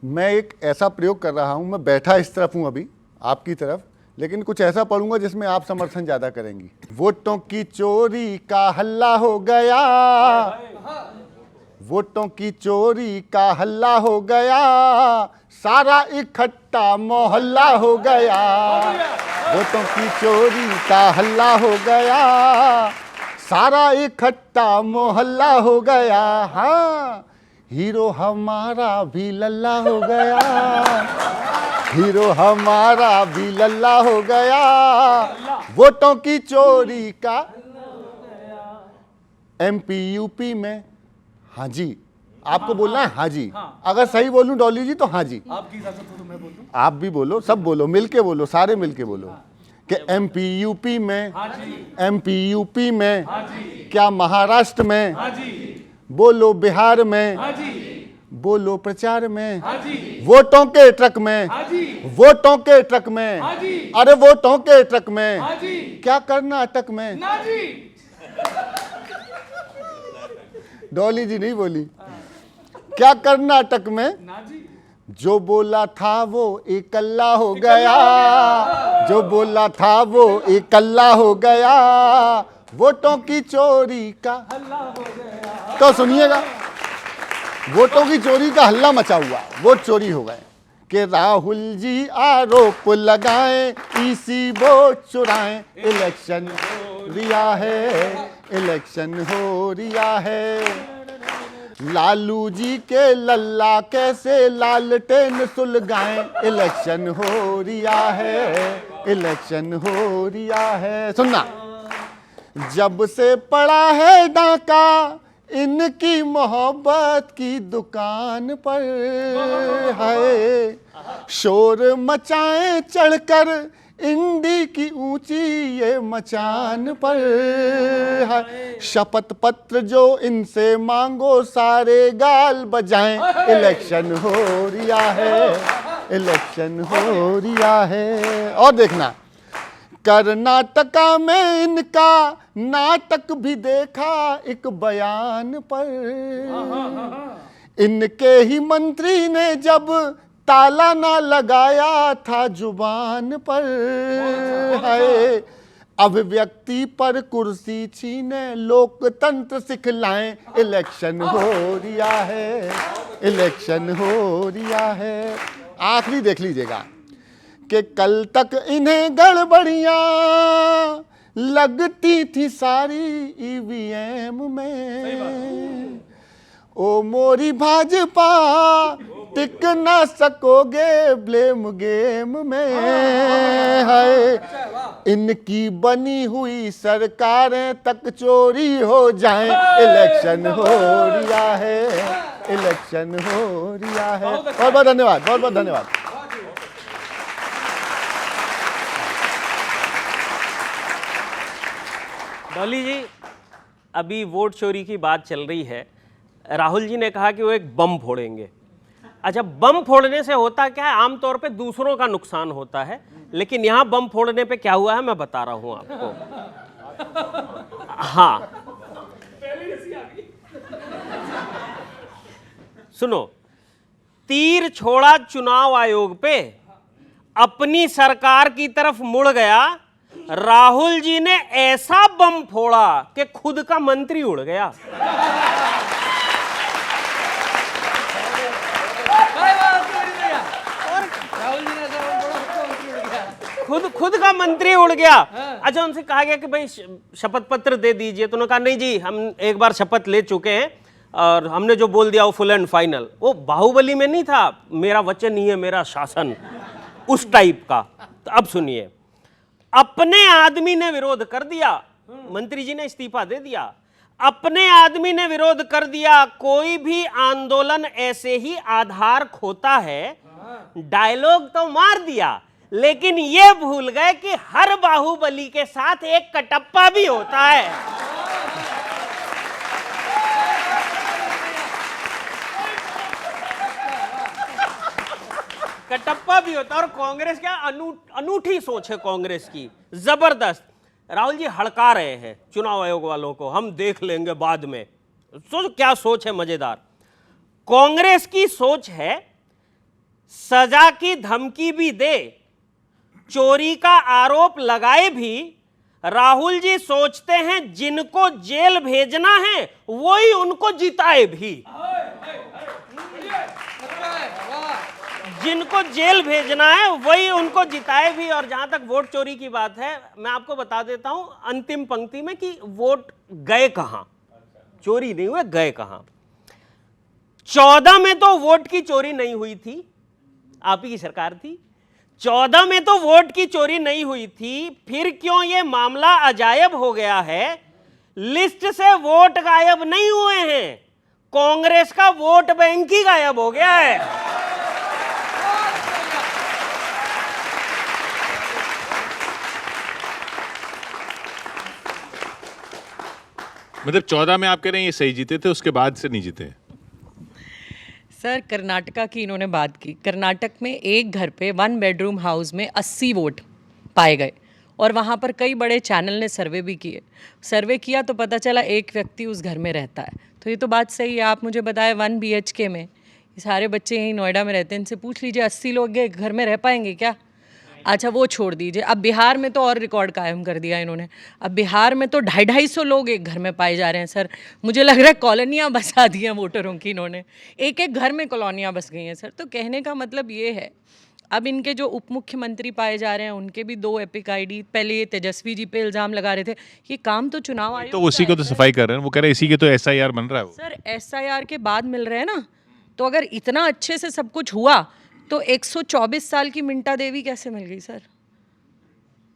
मैं एक ऐसा प्रयोग कर रहा हूं, मैं बैठा इस तरफ हूं अभी आपकी तरफ, लेकिन कुछ ऐसा पढ़ूंगा जिसमें आप समर्थन ज्यादा करेंगी। वोटों की चोरी का हल्ला हो गया, वोटों की चोरी का हल्ला हो गया, सारा इकट्ठा मोहल्ला हो गया। वोटों की चोरी का हल्ला हो गया, सारा इकट्ठा मोहल्ला हो गया। हाँ, हीरो हमारा भी लल्ला हो गया, हीरो हमारा भी लल्ला हो गया। वोटों की चोरी का एमपी यूपी में। हाँ जी, आपको बोलना है हाँ जी। अगर सही बोलूं डॉली जी तो हाँ जी, आपकी इजाजत हो तो मैं बोल दूं। आप भी बोलो, सब बोलो, मिलके बोलो, सारे मिलके बोलो कि एमपी यूपी में, एमपी यूपी में, क्या महाराष्ट्र में, बोलो बिहार में, बोलो प्रचार में, वोटों के ट्रक में, वोटों के ट्रक में, अरे वोटों के ट्रक में, क्या कर्नाटक में। डॉली जी नहीं बोली, क्या कर्नाटक में। जो बोला था वो इकल्ला हो गया, जो बोला था वो इकल्ला हो गया। वोटों की चोरी का हल्ला हो गया। तो सुनिएगा, वोटों की चोरी का हल्ला मचा हुआ, वोट चोरी हो गए कि राहुल जी आरोप लगाएं, ईसी वोट चुराएं। इलेक्शन हो रिया है, इलेक्शन हो रिया है। लालू जी के लल्ला कैसे लालटेन सुलगाएं। इलेक्शन हो रिया है, इलेक्शन हो रिया है। सुनना, जब से पड़ा है डाका इनकी मोहब्बत की दुकान पर है, शोर मचाएं चढ़कर इंडी की ऊंची ये मचान पर है। शपथ पत्र जो इनसे मांगो सारे गाल बजाएं। इलेक्शन हो रिया है, इलेक्शन हो रिया है। और देखना, कर्नाटका में इनका नाटक भी देखा एक बयान पर। इनके ही मंत्री ने जब ताला ना लगाया था जुबान पर है। अभिव्यक्ति पर कुर्सी छीने लोकतंत्र सिखलाएं। इलेक्शन हो रिया है, इलेक्शन हो रिया है। आखिरी देख लीजिएगा कि कल तक इन्हें गड़बड़ियां लगती थी सारी ईवीएम में। ओ मोरी भाजपा टिक ना सकोगे ब्लेम गेम में है। इनकी बनी हुई सरकारें तक चोरी हो जाएं। इलेक्शन हो रिया है, इलेक्शन हो रिया है। बहुत बहुत धन्यवाद, बहुत बहुत धन्यवाद। डॉली जी, अभी वोट चोरी की बात चल रही है। राहुल जी ने कहा कि वो एक बम फोड़ेंगे। अच्छा, बम फोड़ने से होता क्या है, आमतौर पे दूसरों का नुकसान होता है, लेकिन यहां बम फोड़ने पे क्या हुआ है मैं बता रहा हूं आपको। हाँ, सुनो, तीर छोड़ा चुनाव आयोग पे, अपनी सरकार की तरफ मुड़ गया। राहुल जी ने ऐसा बम फोड़ा कि खुद का मंत्री उड़ गया। खुद का मंत्री उड़ गया। अच्छा, उनसे कहा गया कि भाई शपथ पत्र दे दीजिए, तो उन्होंने कहा नहीं जी, हम एक बार शपथ ले चुके हैं और हमने जो बोल दिया वो फुल एंड फाइनल। वो बाहुबली में नहीं था, मेरा वचन ही है मेरा शासन, उस टाइप का। तो अब सुनिए, अपने आदमी ने विरोध कर दिया, मंत्री जी ने इस्तीफा दे दिया, अपने आदमी ने विरोध कर दिया। कोई भी आंदोलन ऐसे ही आधार खोता है। डायलॉग तो मार दिया, लेकिन ये भूल गए कि हर बाहुबली के साथ एक कटप्पा भी होता है। कटप्पा भी होता है। और कांग्रेस क्या अनूठी सोच है कांग्रेस की, जबरदस्त। राहुल जी हड़का रहे हैं चुनाव आयोग वालों को, हम देख लेंगे बाद में। सोच क्या सोच है मजेदार। कांग्रेस की सोच है सजा की धमकी भी दे, चोरी का आरोप लगाए भी, राहुल जी सोचते हैं जिनको जेल भेजना है वही उनको जिताए भी। जिनको जेल भेजना है वही उनको जिताए भी। और जहां तक वोट चोरी की बात है, मैं आपको बता देता हूं अंतिम पंक्ति में कि वोट गए कहां, चोरी नहीं हुए, गए कहां। 14 में तो वोट की चोरी नहीं हुई थी, आप ही की सरकार थी। 14 में तो वोट की चोरी नहीं हुई थी, फिर क्यों ये मामला अजायब हो गया है? लिस्ट से वोट गायब नहीं हुए हैं, कांग्रेस का वोट बैंक ही गायब हो गया है। मतलब 14 में आप कह रहे हैं ये सही जीते थे, उसके बाद से नहीं जीते? सर, कर्नाटका की इन्होंने बात की। कर्नाटक में एक घर पे 1 बेडरूम हाउस में 80 वोट पाए गए और वहाँ पर कई बड़े चैनल ने सर्वे भी किए। सर्वे किया तो पता चला एक व्यक्ति उस घर में रहता है। तो ये तो बात सही है। आप मुझे बताएं 1 BHK में ये सारे बच्चे यहीं नोएडा में रहते हैं, इनसे पूछ लीजिए 80 लोग एक घर में रह पाएंगे क्या? अच्छा वो छोड़ दीजिए, अब बिहार में तो और रिकॉर्ड कायम कर दिया इन्होंने। अब बिहार में तो 250-250 लोग एक घर में पाए जा रहे हैं। सर मुझे लग रहा है कॉलोनियाँ बसा दी हैं वोटरों की इन्होंने, एक एक घर में कॉलोनियाँ बस गई हैं सर। तो कहने का मतलब ये है, अब इनके जो उप मुख्यमंत्री पाए जा रहे हैं उनके भी 2 एपिक ID। पहले ये तेजस्वी जी पे इल्ज़ाम लगा रहे थे, ये काम तो चुनाव आयोग तो उसी को तो सफाई कर रहे हैं, वो कह रहे हैं इसी के तो SIR बन रहा है। सर SIR के बाद मिल रहे हैं ना, तो अगर इतना अच्छे से सब कुछ हुआ तो 124 साल की मिंटा देवी कैसे मिल गई सर?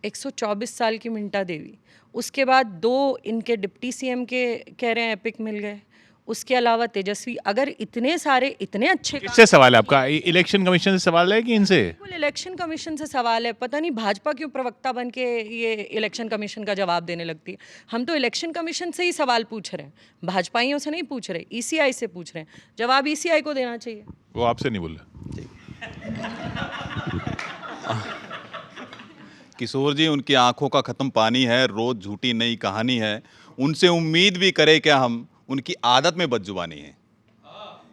124 साल की मिंटा देवी, उसके बाद 2 इनके डिप्टी CM के कह रहे हैं एपिक मिल गए, उसके अलावा तेजस्वी। अगर इतने सारे इतने अच्छे किससे सवाल है आपका? इलेक्शन कमीशन से सवाल है कि इनसे? बिल्कुल इलेक्शन कमीशन से सवाल है। पता नहीं भाजपा क्यों प्रवक्ता बन के ये इलेक्शन कमीशन का जवाब देने लगती है। हम तो इलेक्शन कमीशन से ही सवाल पूछ रहे हैं, भाजपाइयों से नहीं पूछ रहे, ECI से पूछ रहे हैं। जवाब ECI को देना चाहिए। वो आपसे नहीं बोल रहे। किशोर जी, उनकी आंखों का खत्म पानी है, रोज झूठी नई कहानी है। उनसे उम्मीद भी करे क्या हम, उनकी आदत में बदजुबानी है।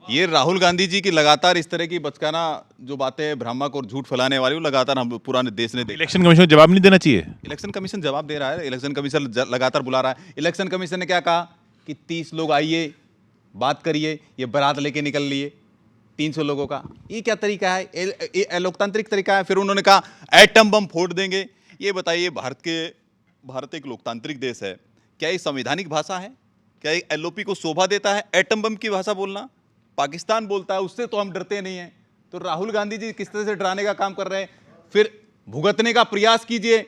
ये राहुल गांधी जी की लगातार इस तरह की बचकाना जो बातें भ्रामक और झूठ फैलाने वाली, वो लगातार हम पुराने देश ने देखा। इलेक्शन कमीशन को जवाब नहीं देना चाहिए? इलेक्शन कमीशन जवाब दे रहा है, इलेक्शन कमीशन लगातार बुला रहा है। इलेक्शन कमीशन ने क्या कहा कि 30 लोग आइए, बात करिए, ये बारात लेके निकल लिए 300 लोगों का। ये क्या तरीका है? ये लोकतांत्रिक तरीका है? फिर उन्होंने कहा एटम बम फोड़ देंगे। ये बताइए, भारत एक लोकतांत्रिक देश है, क्या ये संवैधानिक भाषा है? क्या ये LOP को शोभा देता है एटम बम की भाषा बोलना? पाकिस्तान बोलता है, उससे तो हम डरते नहीं हैं। तो राहुल गांधी जी किस तरह से डराने का काम कर रहे हैं? फिर भुगतने का प्रयास कीजिए,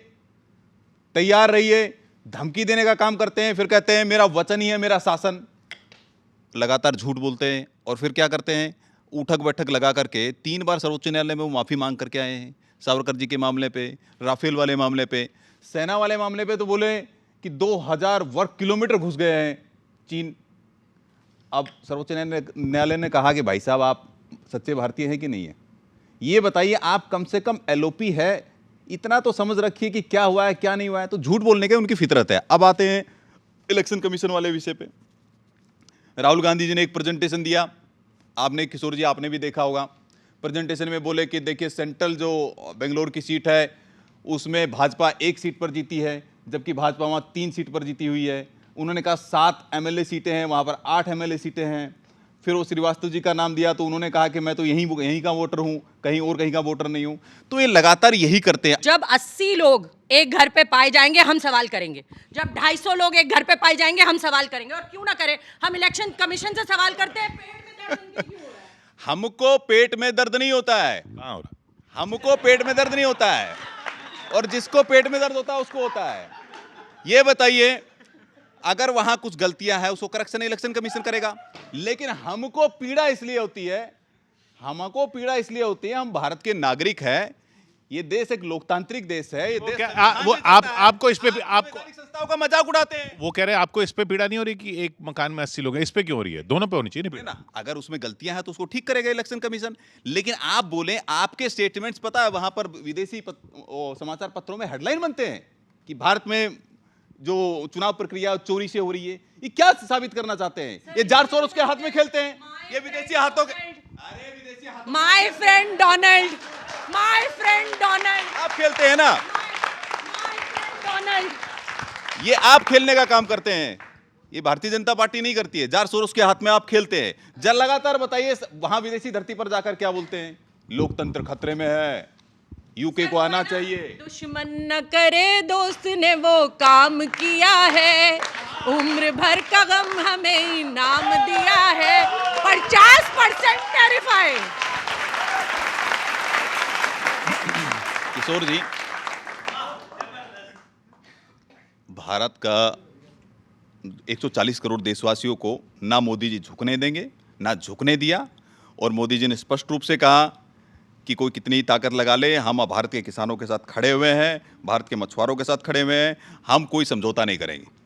तैयार रहिए। धमकी देने का काम करते हैं, फिर कहते हैं मेरा वचन ही है मेरा शासन। लगातार झूठ बोलते हैं और फिर क्या करते हैं? उठक बैठक लगा करके 3 बार सर्वोच्च न्यायालय में वो माफ़ी मांग करके आए हैं। सावरकर जी के मामले पे, राफेल वाले मामले पे, सेना वाले मामले पे तो बोले कि 2000 वर्ग किलोमीटर घुस गए हैं चीन। अब सर्वोच्च न्यायालय ने कहा कि भाई साहब आप सच्चे भारतीय हैं कि नहीं है? ये बताइए, आप कम से कम LOP है, इतना तो समझ रखिए कि क्या हुआ है क्या नहीं हुआ है। तो झूठ बोलने के उनकी फितरत है। अब आते हैं इलेक्शन कमीशन वाले विषय पे। राहुल गांधी जी ने एक प्रेजेंटेशन दिया, आपने किशोर जी आपने भी देखा होगा। प्रेजेंटेशन में बोले कि देखिए सेंट्रल जो बेंगलोर की सीट है उसमें भाजपा 1 सीट पर जीती है, जबकि भाजपा वहाँ 3 सीट पर जीती हुई है। उन्होंने कहा 7 MLA सीटें हैं, वहाँ पर 8 MLA सीटें हैं। फिर वो श्रीवास्तव जी का नाम दिया तो उन्होंने कहा कि मैं तो यहीं का वोटर हूँ, कहीं और कहीं का वोटर नहीं हूँ। तो ये लगातार यही करते हैं। जब 80 लोग एक घर पे पाए जाएंगे हम सवाल करेंगे, जब 250 लोग एक घर पे पाए जाएंगे हम सवाल करेंगे। और क्यों ना करें, हम इलेक्शन कमीशन से सवाल करते हैं। हमको पेट में दर्द नहीं होता है, हमको पेट में दर्द नहीं होता है, और जिसको पेट में दर्द होता है उसको होता है। ये बताइए, अगर वहां कुछ गलतियां हैं उसको करेक्शन इलेक्शन कमीशन करेगा, लेकिन हमको पीड़ा इसलिए होती है, हम भारत के नागरिक हैं। ये देश एक लोकतांत्रिक देश है। ये देश आपको इस पे आपको संस्थाओं का मजाक उड़ाते हैं। वो कह रहे हैं आपको इस पे पीड़ा नहीं हो रही कि एक मकान में 80 लोग हैं, इस पे क्यों हो रही है? दोनों पे होनी चाहिए ना, अगर उसमें गलतियां हैं तो उसको ठीक करेगा इलेक्शन कमीशन। लेकिन आप बोले, आपके स्टेटमेंट्स पता है वहां पर विदेशी समाचार पत्रों में हेडलाइन बनते हैं कि भारत में जो चुनाव प्रक्रिया चोरी से हो रही है। ये क्या साबित करना चाहते हैं? ये जार सोरोस के हाथ में खेलते हैं, ये विदेशी हाथों के, अरे विदेशी my friend Donald, my friend Donald, आप खेलते हैं ना, माय फ्रेंड डोनाल्ड। ये आप खेलने का काम करते हैं, ये भारतीय जनता पार्टी नहीं करती है। जार सोरोस के हाथ में आप खेलते हैं। जब लगातार बताइए वहां विदेशी धरती पर जाकर क्या बोलते हैं, लोकतंत्र खतरे में है, यूके को आना चाहिए। दुश्मन न करे दोस्त ने वो काम किया है, उम्र भर का गम हमें इनाम दिया है, 50% टेरिफाई। किशोर जी, भारत का 140 करोड़ देशवासियों को ना मोदी जी झुकने देंगे, ना झुकने दिया। और मोदी जी ने स्पष्ट रूप से कहा कि कोई कितनी ताकत लगा ले, हम भारत के किसानों के साथ खड़े हुए हैं, भारत के मछुआरों के साथ खड़े हुए हैं, हम कोई समझौता नहीं करेंगे।